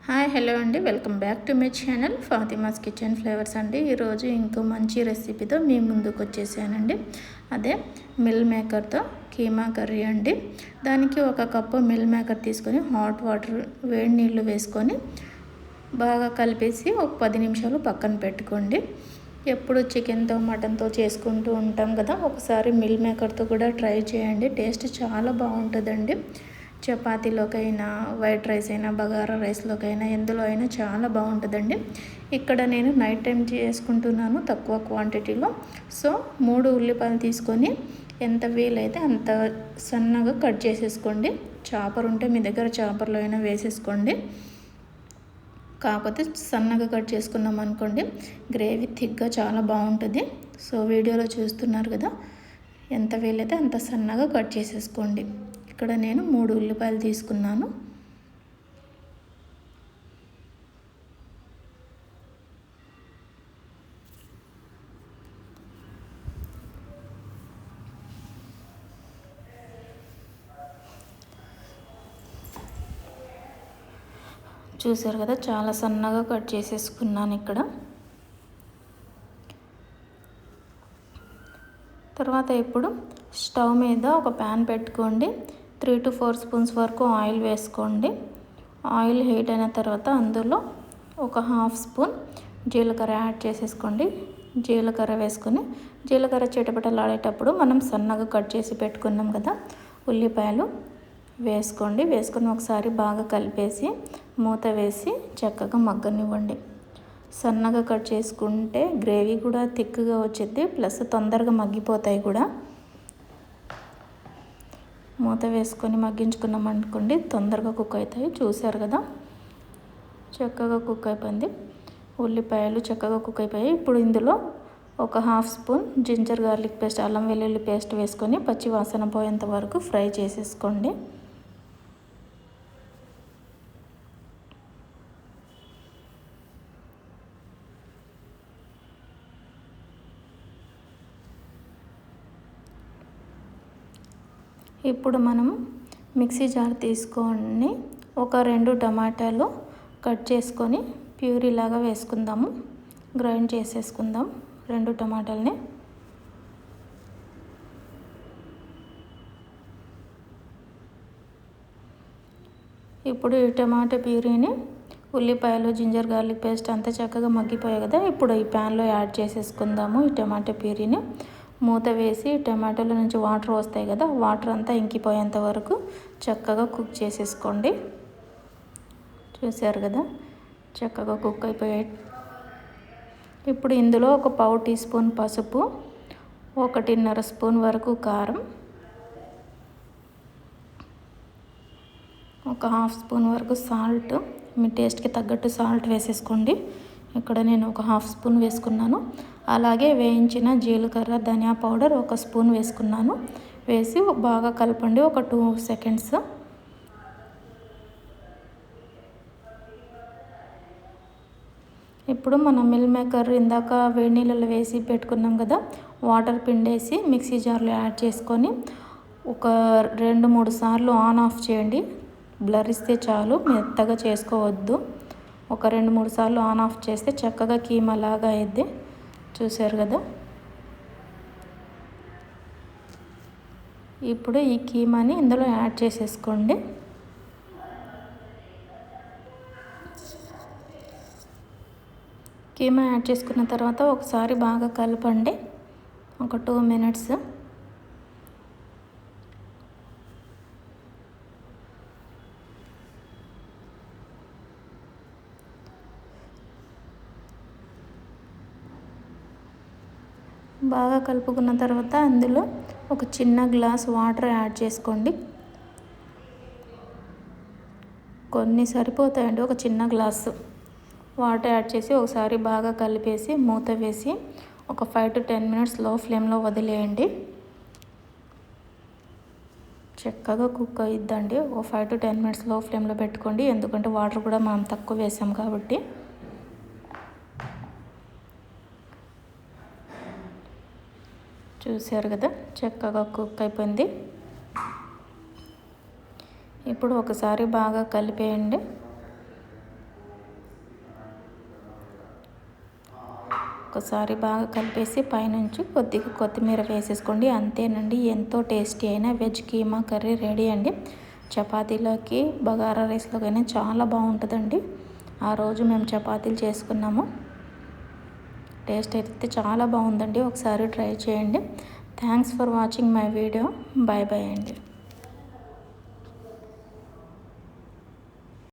Hi hello అండి, welcome back to my channel Fatima's kitchen flavours అండి. ఈరోజు ఇంకో మంచి రెసిపీతో మీ ముందుకు వచ్చేసానండి. అదే మిల్ మేకర్తో కీమా కర్రీ అండి. దానికి ఒక కప్పు మిల్ మేకర్ తీసుకొని హాట్ వాటర్ వేడి నీళ్ళు వేసుకొని బాగా కలిపేసి ఒక 10 నిమిషాలు పక్కన పెట్టుకోండి. ఎప్పుడు చికెన్తో మటన్తో చేసుకుంటూ ఉంటాం కదా, ఒకసారి మిల్ మేకర్తో కూడా ట్రై చేయండి. టేస్ట్ చాలా బాగుంటుందండి. చపాతీలోకైనా, వైట్ రైస్ అయినా, బగారా రైస్లోకైనా, ఎందులో అయినా చాలా బాగుంటుందండి. ఇక్కడ నేను నైట్ టైం చేసుకుంటున్నాను తక్కువ క్వాంటిటీలో. సో 3 ఉల్లిపాయలు తీసుకొని ఎంత వీలైతే అంత సన్నగా కట్ చేసేసుకోండి. చాపర్ ఉంటే మీ దగ్గర చాపర్లో అయినా వేసేసుకోండి. కాకపోతే సన్నగా కట్ చేసుకున్నాం అనుకోండి, గ్రేవీ థిక్గా చాలా బాగుంటుంది. సో వీడియోలో చూస్తున్నారు కదా, ఎంత వీలైతే అంత సన్నగా కట్ చేసేసుకోండి. ఇక్కడ నేను 3 ఉల్లిపాయలు తీసుకున్నాను. చూసారు కదా, చాలా సన్నగా కట్ చేసేసుకున్నాను ఇక్కడ. తర్వాత ఇప్పుడు స్టవ్ మీద ఒక ప్యాన్ పెట్టుకోండి. 3 to 4 స్పూన్స్ వరకు ఆయిల్ వేసుకోండి. ఆయిల్ హీట్ అయిన తర్వాత అందులో ఒక 1/2 స్పూన్ జీలకర్ర యాడ్ చేసేసుకోండి. జీలకర్ర వేసుకొని జీలకర్ర చిటపటలాడేటప్పుడు మనం సన్నగా కట్ చేసి పెట్టుకున్నాం కదా ఉల్లిపాయలు వేసుకోండి. వేసుకొని ఒకసారి బాగా కలిపేసి మూత వేసి చక్కగా మగ్గనివ్వండి. సన్నగా కట్ చేసుకుంటే గ్రేవీ కూడా థిక్గా వచ్చింది, ప్లస్ తొందరగా మగ్గిపోతాయి కూడా. మూత వేసుకొని మగ్గించుకున్నాం అనుకోండి, తొందరగా కుక్ అవుతాయి. చూసారు కదా, చక్కగా కుక్ అయిపోయింది. ఉల్లిపాయలు చక్కగా కుక్ అయిపోయాయి. ఇప్పుడు ఇందులో ఒక 1/2 స్పూన్ జింజర్ గార్లిక్ పేస్ట్, అల్లం వెల్లుల్లి పేస్ట్ వేసుకొని పచ్చి వాసన పోయేంత వరకు ఫ్రై చేసేసుకోండి. ఇప్పుడు మనం మిక్సీ జార్ తీసుకొని ఒక 2 టమాటాలు కట్ చేసుకొని ప్యూరీ లాగా వేసుకుందాము. గ్రైండ్ చేసేసుకుందాం 2 టమాటాలని. ఇప్పుడు ఈ టమాటా ప్యూరీని ఉల్లిపాయలు, జింజర్ గార్లిక్ పేస్ట్ అంతా చక్కగా మగ్గిపోయాయి కదా, ఇప్పుడు ఈ ప్యాన్లో యాడ్ చేసేసుకుందాము ఈ టమాటా ప్యూరీని. మూత వేసి టమాటాల నుంచి వాటర్ వస్తాయి కదా, వాటర్ అంతా ఇంకిపోయేంత వరకు చక్కగా కుక్ చేసేసుకోండి. చూసారు కదా, చక్కగా కుక్ అయిపోయాయి. ఇప్పుడు ఇందులో ఒక 1/4 టీ స్పూన్ పసుపు, 1.5 స్పూన్ వరకు కారం, ఒక 1/2 స్పూన్ వరకు సాల్ట్, మీ టేస్ట్కి తగ్గట్టు సాల్ట్ వేసేసుకోండి. ఇక్కడ నేను ఒక 1/2 స్పూన్ వేసుకున్నాను. అలాగే వేయించిన జీలకర్ర, ధనియా పౌడర్ 1 స్పూన్ వేసుకున్నాను. వేసి బాగా కలపండి ఒక 2 సెకండ్స్. ఇప్పుడు మనం మిల్ మేకర్ ఇందాక వేడి నీళ్ళలో వేసి పెట్టుకున్నాం కదా, వాటర్ పిండేసి మిక్సీ జార్లో యాడ్ చేసుకొని ఒక 2-3 సార్లు ఆన్ ఆఫ్ చేయండి. బ్లర్ ఇస్తే చాలు, మెత్తగా చేసుకోవద్దు. ఒక 2-3 సార్లు ఆన్ ఆఫ్ చేస్తే చక్కగా కీమా లాగా అయ్యిద్ది. చూసారు కదా, ఇప్పుడు ఈ కీమాని ఇందులో యాడ్ చేసేసుకోండి. కీమా యాడ్ చేసుకున్న తర్వాత ఒకసారి బాగా కలపండి ఒక 2 మినిట్స్. బాగా కలుపుకున్న తర్వాత అందులో ఒక చిన్న గ్లాస్ వాటర్ యాడ్ చేసుకోండి. కొన్ని సరిపోతాయండి, ఒక చిన్న గ్లాసు వాటర్ యాడ్ చేసి ఒకసారి బాగా కలిపేసి మూత వేసి ఒక 5 to 10 మినిట్స్ లో ఫ్లేమ్లో వదిలేయండి. చక్కగా కుక్ అయ్యిద్దండి. ఒక 5 to 10 మినిట్స్ లో ఫ్లేమ్లో పెట్టుకోండి, ఎందుకంటే వాటర్ కూడా మనం తక్కువ వేసాం కాబట్టి. చూసారు కదా, చక్కగా కుక్ అయిపోయింది. ఇప్పుడు ఒకసారి బాగా కలిపేయండి. ఒకసారి బాగా కలిపేసి పైనుంచి కొద్దిగా కొత్తిమీర వేసేసుకోండి. అంతేనండి, ఎంతో టేస్టీ అయిన వెజ్ కీమా కర్రీ రెడీ అండి. చపాతీలోకి బగారా రైస్లోకైనా చాలా బాగుంటుందండి. ఆ రోజు మేము చపాతీలు చేసుకున్నాము. టేస్ట్ అయితే చాలా బాగుందండి. ఒకసారి ట్రై చేయండి. Thanks for watching my video. Bye bye అండి.